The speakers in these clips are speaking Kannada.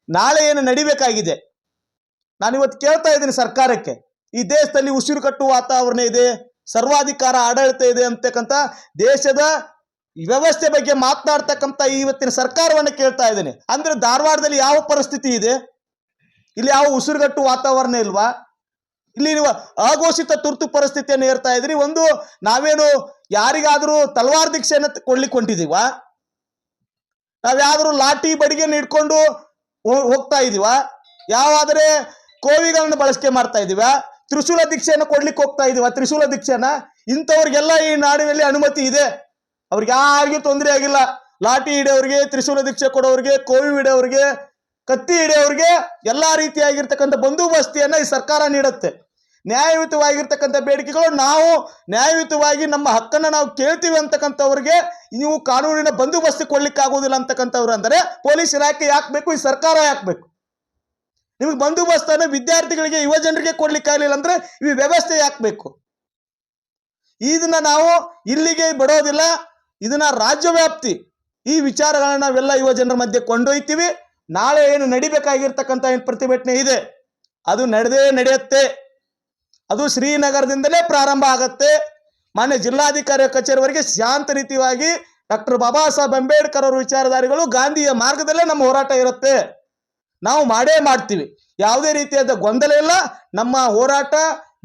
ನಾಳೆ ಏನು ನಡಿಬೇಕಾಗಿದೆ, ನಾನಿವತ್ತು ಕೇಳ್ತಾ ಇದ್ದೀನಿ ಸರ್ಕಾರಕ್ಕೆ, ಈ ದೇಶದಲ್ಲಿ ಉಸಿರು ಕಟ್ಟುವ ವಾತಾವರಣ ಇದೆ, ಸರ್ವಾಧಿಕಾರ ಆಡಳಿತ ಇದೆ ಅಂತಕ್ಕಂಥ ದೇಶದ ವ್ಯವಸ್ಥೆ ಬಗ್ಗೆ ಮಾತನಾಡ್ತಕ್ಕಂಥ ಇವತ್ತಿನ ಸರ್ಕಾರವನ್ನು ಕೇಳ್ತಾ ಇದ್ದೀನಿ. ಅಂದ್ರೆ ಧಾರವಾಡದಲ್ಲಿ ಯಾವ ಪರಿಸ್ಥಿತಿ ಇದೆ? ಇಲ್ಲಿ ಯಾವ ಉಸಿರುಗಟ್ಟು ವಾತಾವರಣ ಇಲ್ವಾ? ಇಲ್ಲಿ ನೀವು ಅಘೋಷಿತ ತುರ್ತು ಪರಿಸ್ಥಿತಿಯನ್ನು ಏರ್ತಾ ಇದ್ರಿ. ಒಂದು ನಾವೇನು ಯಾರಿಗಾದರೂ ತಲವಾರ್ ದೀಕ್ಷೆಯನ್ನು ಕೊಡ್ಲಿಕ್ಕೆ ಹೊಂಟಿದೀವ? ನಾವ್ಯಾವ್ದಾದ್ರು ಲಾಠಿ ಬಡಿಗೆ ಹಿಡ್ಕೊಂಡು ಹೋಗ್ತಾ ಇದೀವ? ಯಾವಾದರೆ ಕೋವಿಗಳನ್ನು ಬಳಕೆ ಮಾಡ್ತಾ ಇದೀವ? ತ್ರಿಶೂಲ ದೀಕ್ಷೆಯನ್ನು ಕೊಡ್ಲಿಕ್ಕೆ ಹೋಗ್ತಾ ಇದೀವ? ತ್ರಿಶೂಲ ದೀಕ್ಷೆನ ಇಂಥವ್ರಿಗೆಲ್ಲ ಈ ನಾಡಿನಲ್ಲಿ ಅನುಮತಿ ಇದೆ. ಅವ್ರಿಗೆ ಯಾರಿಗೂ ತೊಂದರೆ ಆಗಿಲ್ಲ. ಲಾಠಿ ಹಿಡಿಯೋರಿಗೆ, ತ್ರಿಶೂಲ ದೀಕ್ಷೆ ಕೊಡೋರಿಗೆ, ಕೋವಿ ಹಿಡಿಯೋರಿಗೆ, ಕತ್ತಿ ಹಿಡಿಯೋರಿಗೆ ಎಲ್ಲಾ ರೀತಿಯಾಗಿರ್ತಕ್ಕಂಥ ಬಂದೋಬಸ್ತಿಯನ್ನ ಈ ಸರ್ಕಾರ ನೀಡುತ್ತೆ. ನ್ಯಾಯಯುತವಾಗಿರ್ತಕ್ಕಂಥ ಬೇಡಿಕೆಗಳು, ನಾವು ನ್ಯಾಯಯುತವಾಗಿ ನಮ್ಮ ಹಕ್ಕನ್ನು ನಾವು ಕೇಳ್ತೀವಿ ಅಂತಕ್ಕಂಥವ್ರಿಗೆ ನೀವು ಕಾನೂನಿನ ಬಂದೋಬಸ್ತಿ ಕೊಡ್ಲಿಕ್ಕೆ ಆಗೋದಿಲ್ಲ ಅಂತಕ್ಕಂಥವ್ರು ಅಂದರೆ ಪೊಲೀಸ್ ಇಲಾಖೆ ಯಾಕೆ ಬೇಕು? ಈ ಸರ್ಕಾರ ಯಾಕೆ ಬೇಕು? ನಿಮಗೆ ಬಂದೋಬಸ್ತನ್ನು ವಿದ್ಯಾರ್ಥಿಗಳಿಗೆ, ಯುವ ಜನರಿಗೆ ಕೊಡ್ಲಿಕ್ಕೆ ಆಗಲಿಲ್ಲ ಅಂದ್ರೆ ಈ ವ್ಯವಸ್ಥೆ ಯಾಕೆ ಬೇಕು? ಇದನ್ನ ನಾವು ಇಲ್ಲಿಗೆ ಬಿಡೋದಿಲ್ಲ. ಇದನ್ನ ರಾಜ್ಯ ವ್ಯಾಪ್ತಿ ಈ ವಿಚಾರಗಳನ್ನ ನಾವೆಲ್ಲ ಯುವ ಜನರ ಮಧ್ಯೆ ಕೊಂಡೊಯ್ತೀವಿ. ನಾಳೆ ಏನು ನಡಿಬೇಕಾಗಿರ್ತಕ್ಕಂಥ ಏನು ಪ್ರತಿಭಟನೆ ಇದೆ ಅದು ನಡೆಯುತ್ತೆ. ಅದು ಶ್ರೀನಗರದಿಂದಲೇ ಪ್ರಾರಂಭ ಆಗತ್ತೆ. ಮಾನ್ಯ ಜಿಲ್ಲಾಧಿಕಾರಿ ಕಚೇರಿವರೆಗೆ ಶಾಂತ ರೀತಿಯಾಗಿ ಡಾಕ್ಟರ್ ಬಾಬಾ ಸಾಹೇಬ್ ಅಂಬೇಡ್ಕರ್ ಅವರ ವಿಚಾರಧಾರಿಗಳು ಗಾಂಧಿಯ ಮಾರ್ಗದಲ್ಲೇ ನಮ್ಮ ಹೋರಾಟ ಇರುತ್ತೆ. ನಾವು ಮಾಡೇ ಮಾಡ್ತೀವಿ. ಯಾವುದೇ ರೀತಿಯಾದ ಗೊಂದಲ ಇಲ್ಲ. ನಮ್ಮ ಹೋರಾಟ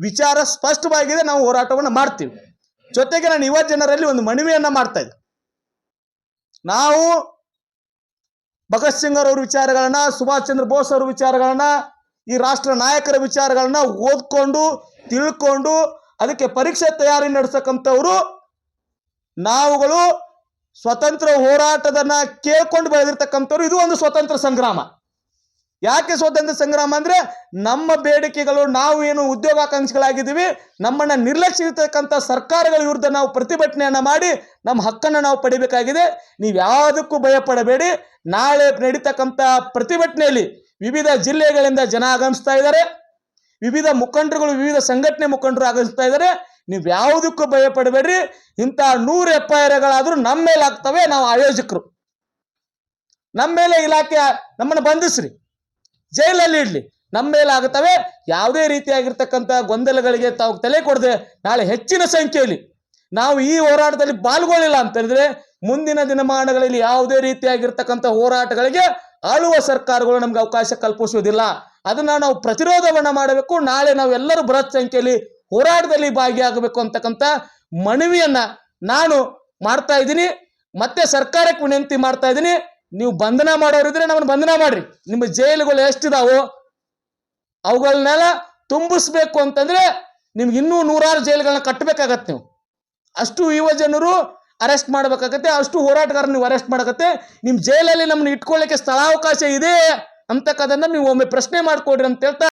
ವಿಚಾರ ಸ್ಪಷ್ಟವಾಗಿದೆ. ನಾವು ಹೋರಾಟವನ್ನು ಮಾಡ್ತೀವಿ. ಜೊತೆಗೆ ನಾನು ಯುವ ಜನರಲ್ಲಿ ಒಂದು ಮನವಿಯನ್ನ ಮಾಡ್ತಾ ಇದ್ದೆ. ನಾವು ಭಗತ್ ಸಿಂಗ್ ಅವರ ವಿಚಾರಗಳನ್ನ, ಸುಭಾಷ್ ಚಂದ್ರ ಬೋಸ್ ಅವರ ವಿಚಾರಗಳನ್ನ, ಈ ರಾಷ್ಟ್ರ ನಾಯಕರ ವಿಚಾರಗಳನ್ನ ಓದ್ಕೊಂಡು ತಿಳ್ಕೊಂಡು ಅದಕ್ಕೆ ಪರೀಕ್ಷೆ ತಯಾರಿ ನಡೆಸಕ್ಕಂಥವ್ರು ನಾವುಗಳು. ಸ್ವತಂತ್ರ ಹೋರಾಟದನ್ನ ಕೇಳ್ಕೊಂಡು ಬೆಳೆದಿರ್ತಕ್ಕಂಥವ್ರು. ಇದು ಒಂದು ಸ್ವತಂತ್ರ ಸಂಗ್ರಾಮ. ಯಾಕೆ ಸ್ವತಂತ್ರ ಸಂಗ್ರಾಮ ಅಂದ್ರೆ ನಮ್ಮ ಬೇಡಿಕೆಗಳು, ನಾವು ಏನು ಉದ್ಯೋಗಾಕಾಂಕ್ಷಿಗಳಾಗಿದ್ದೀವಿ, ನಮ್ಮನ್ನ ನಿರ್ಲಕ್ಷಿಸತಕ್ಕಂಥ ಸರ್ಕಾರಗಳ ವಿರುದ್ಧ ನಾವು ಪ್ರತಿಭಟನೆಯನ್ನ ಮಾಡಿ ನಮ್ಮ ಹಕ್ಕನ್ನು ನಾವು ಪಡಿಬೇಕಾಗಿದೆ. ನೀವು ಯಾವುದಕ್ಕೂ ಭಯ ಪಡಬೇಡಿ. ನಾಳೆ ನಡೀತಕ್ಕಂಥ ಪ್ರತಿಭಟನೆಯಲ್ಲಿ ವಿವಿಧ ಜಿಲ್ಲೆಗಳಿಂದ ಜನ ಆಗಮಿಸ್ತಾ ಇದ್ದಾರೆ. ವಿವಿಧ ಮುಖಂಡರುಗಳು, ವಿವಿಧ ಸಂಘಟನೆ ಮುಖಂಡರು ಆಗಮಿಸ್ತಾ ಇದ್ದಾರೆ. ನೀವು ಯಾವುದಕ್ಕೂ ಭಯ ಪಡಬೇಡ್ರಿ. ಇಂಥ 100 FIRಗಳಾದ್ರೂ ನಮ್ಮ ಮೇಲೆ ಆಗ್ತವೆ. ನಾವು ಆಯೋಜಕರು, ನಮ್ಮ ಮೇಲೆ ಇಲಾಖೆ ನಮ್ಮನ್ನು ಬಂಧಿಸ್ರಿ, ಜೈಲಲ್ಲಿ ಇಡ್ಲಿ, ನಮ್ಮ ಮೇಲೆ ಆಗುತ್ತವೆ. ಯಾವುದೇ ರೀತಿಯಾಗಿರ್ತಕ್ಕಂಥ ಗೊಂದಲಗಳಿಗೆ ತಾವು ತಲೆ ಕೊಡದೆ ನಾಳೆ ಹೆಚ್ಚಿನ ಸಂಖ್ಯೆಯಲ್ಲಿ ನಾವು ಈ ಹೋರಾಟದಲ್ಲಿ ಪಾಲ್ಗೊಳ್ಳಿಲ್ಲ ಅಂತಂದ್ರೆ ಮುಂದಿನ ದಿನಮಾನಗಳಲ್ಲಿ ಯಾವುದೇ ರೀತಿಯಾಗಿರ್ತಕ್ಕಂಥ ಹೋರಾಟಗಳಿಗೆ ಆಳುವ ಸರ್ಕಾರಗಳು ನಮ್ಗೆ ಅವಕಾಶ ಕಲ್ಪಿಸುವುದಿಲ್ಲ. ಅದನ್ನ ನಾವು ಪ್ರತಿರೋಧವನ್ನ ಮಾಡಬೇಕು. ನಾಳೆ ನಾವೆಲ್ಲರೂ ಬೃಹತ್ ಸಂಖ್ಯೆಯಲ್ಲಿ ಹೋರಾಟದಲ್ಲಿ ಭಾಗಿಯಾಗಬೇಕು ಅಂತಕ್ಕಂಥ ಮನವಿಯನ್ನ ನಾನು ಮಾಡ್ತಾ ಇದ್ದೀನಿ. ಮತ್ತೆ ಸರ್ಕಾರಕ್ಕೆ ವಿನಂತಿ ಮಾಡ್ತಾ ಇದ್ದೀನಿ. ನೀವು ಬಂಧನ ಮಾಡೋರಿದ್ರೆ ನಮ್ಮನ್ನು ಬಂಧನ ಮಾಡ್ರಿ. ನಿಮ್ಮ ಜೈಲುಗಳು ಎಷ್ಟಿದಾವೋ ಅವುಗಳನ್ನೆಲ್ಲ ತುಂಬಿಸ್ಬೇಕು ಅಂತಂದ್ರೆ ನಿಮ್ಗೆ ಇನ್ನೂ 100 ಜೈಲುಗಳನ್ನ ಕಟ್ಟಬೇಕಾಗತ್ತೆ. ನೀವು ಅಷ್ಟು ಯುವ ಜನರು ಅರೆಸ್ಟ್ ಮಾಡಬೇಕಾಗತ್ತೆ, ಅಷ್ಟು ಹೋರಾಟಗಾರರು ನೀವು ಅರೆಸ್ಟ್ ಮಾಡಕತ್ತೆ. ನಿಮ್ಮ ಜೈಲಲ್ಲಿ ನಮ್ಮನ್ನು ಇಟ್ಕೊಳ್ಳಿಕ್ಕೆ ಸ್ಥಳಾವಕಾಶ ಇದೆ ಅಂತಕ್ಕದನ್ನ ನೀವು ಒಮ್ಮೆ ಪ್ರಶ್ನೆ ಮಾಡ್ಕೊಡ್ರಿ ಅಂತ ಹೇಳ್ತಾ